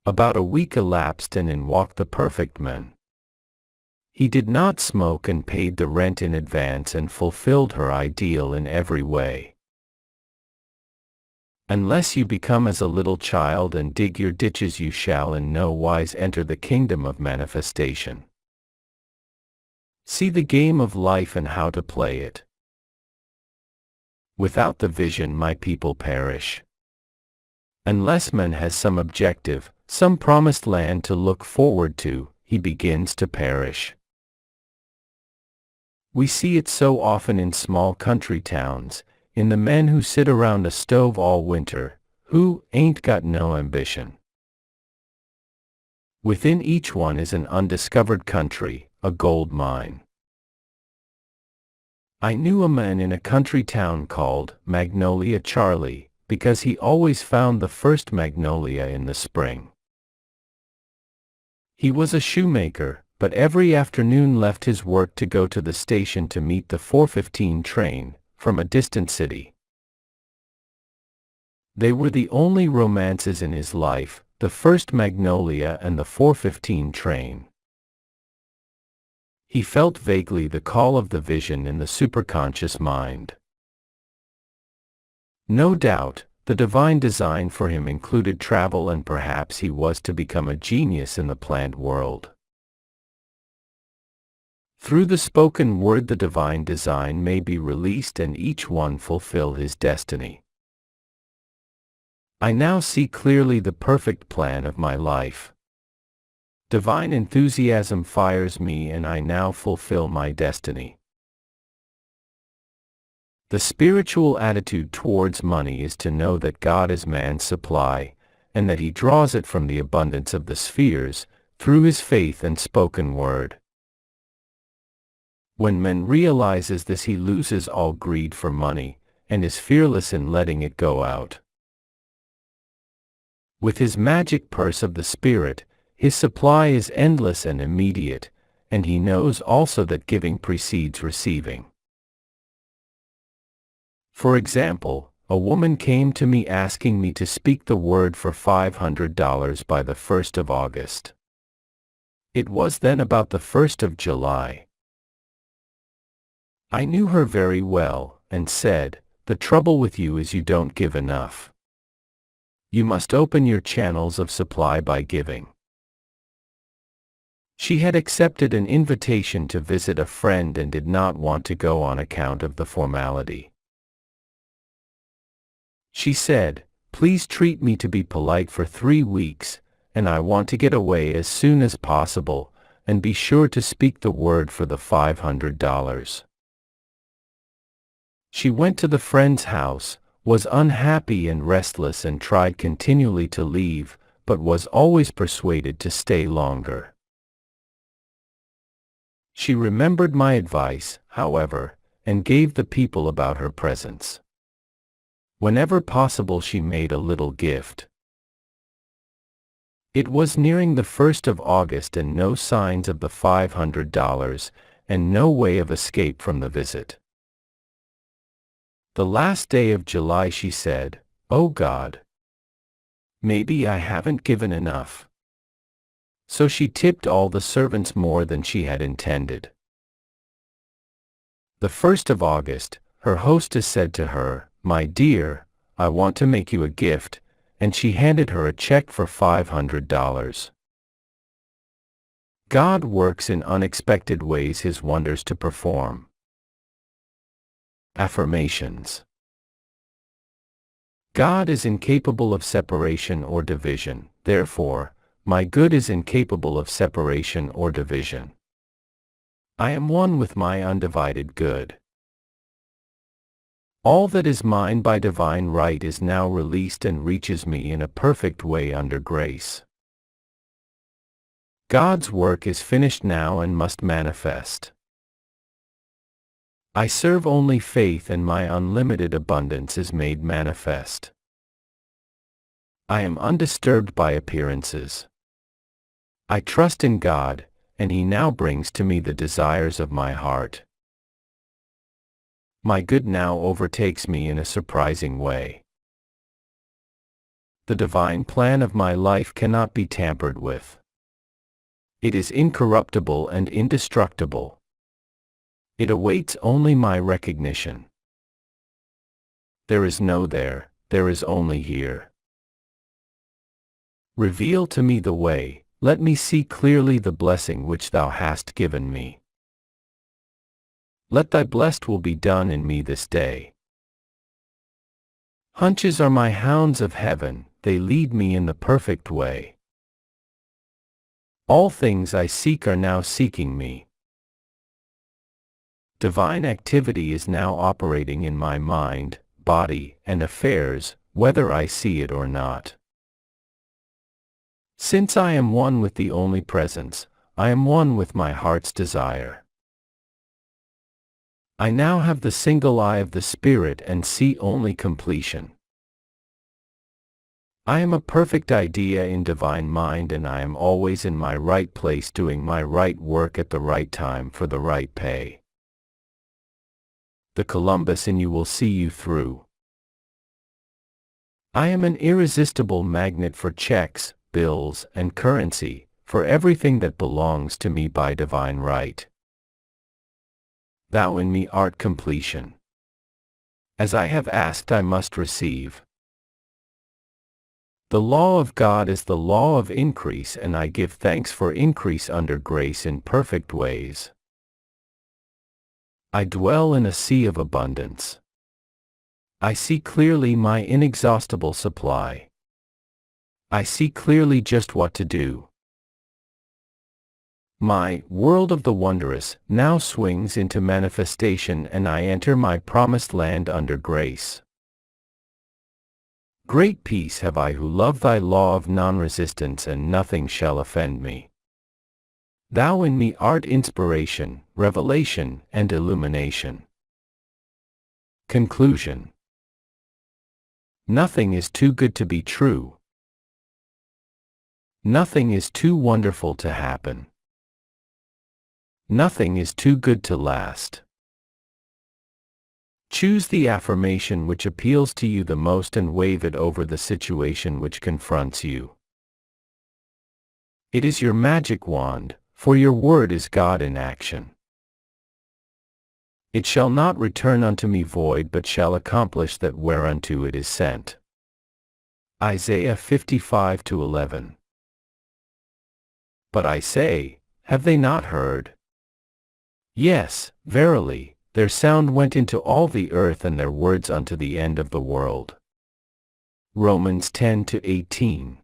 About a week elapsed and in walked the perfect man. He did not smoke and paid the rent in advance and fulfilled her ideal in every way. Unless you become as a little child and dig your ditches, you shall in no wise enter the kingdom of manifestation. See the game of life and how to play it. Without the vision my people perish. Unless man has some objective, some promised land to look forward to, he begins to perish. We see it so often in small country towns, in the men who sit around a stove all winter, who ain't got no ambition. Within each one is an undiscovered country, a gold mine. I knew a man in a country town called Magnolia Charlie, because he always found the first magnolia in the spring. He was a shoemaker, but every afternoon left his work to go to the station to meet the 4:15 train, from a distant city. They were the only romances in his life, the first magnolia and the 4:15 train. He felt vaguely the call of the vision in the superconscious mind. No doubt, the divine design for him included travel and perhaps he was to become a genius in the plant world. Through the spoken word the divine design may be released and each one fulfill his destiny. I now see clearly the perfect plan of my life. Divine enthusiasm fires me and I now fulfill my destiny. The spiritual attitude towards money is to know that God is man's supply, and that he draws it from the abundance of the spheres, through his faith and spoken word. When man realizes this, he loses all greed for money, and is fearless in letting it go out. With his magic purse of the Spirit, his supply is endless and immediate, and he knows also that giving precedes receiving. For example, a woman came to me asking me to speak the word for $500 by the 1st of August. It was then about the 1st of July. I knew her very well, and said, "The trouble with you is you don't give enough. You must open your channels of supply by giving." She had accepted an invitation to visit a friend and did not want to go on account of the formality. She said, "Please treat me to be polite for 3 weeks, and I want to get away as soon as possible, and be sure to speak the word for the $500. She went to the friend's house, was unhappy and restless and tried continually to leave, but was always persuaded to stay longer. She remembered my advice, however, and gave the people about her presents. Whenever possible she made a little gift. It was nearing the 1st of August and no signs of the $500, and no way of escape from the visit. The last day of July she said, "Oh God, maybe I haven't given enough." So she tipped all the servants more than she had intended. The 1st of August, her hostess said to her, "My dear, I want to make you a gift," and she handed her a check for $500. God works in unexpected ways His wonders to perform. Affirmations. God is incapable of separation or division, therefore, my good is incapable of separation or division. I am one with my undivided good. All that is mine by divine right is now released and reaches me in a perfect way under grace. God's work is finished now and must manifest. I serve only faith and my unlimited abundance is made manifest. I am undisturbed by appearances. I trust in God, and He now brings to me the desires of my heart. My good now overtakes me in a surprising way. The divine plan of my life cannot be tampered with. It is incorruptible and indestructible. It awaits only my recognition. There is no there is only here. Reveal to me the way, let me see clearly the blessing which Thou hast given me. Let Thy blessed will be done in me this day. Hunches are my hounds of heaven, they lead me in the perfect way. All things I seek are now seeking me. Divine activity is now operating in my mind, body, and affairs, whether I see it or not. Since I am one with the only presence, I am one with my heart's desire. I now have the single eye of the Spirit and see only completion. I am a perfect idea in divine mind and I am always in my right place doing my right work at the right time for the right pay. The Columbus in you will see you through. I am an irresistible magnet for checks, bills, and currency, for everything that belongs to me by divine right. Thou in me art completion. As I have asked I must receive. The law of God is the law of increase and I give thanks for increase under grace in perfect ways. I dwell in a sea of abundance. I see clearly my inexhaustible supply. I see clearly just what to do. My world of the wondrous now swings into manifestation and I enter my promised land under grace. Great peace have I who love Thy law of non-resistance and nothing shall offend me. Thou in me art inspiration, revelation, and illumination. Conclusion. Nothing is too good to be true. Nothing is too wonderful to happen. Nothing is too good to last. Choose the affirmation which appeals to you the most and wave it over the situation which confronts you. It is your magic wand, for your word is God in action. It shall not return unto me void, but shall accomplish that whereunto it is sent. Isaiah 55:11. But I say, have they not heard? Yes, verily, their sound went into all the earth, and their words unto the end of the world. Romans 10:18.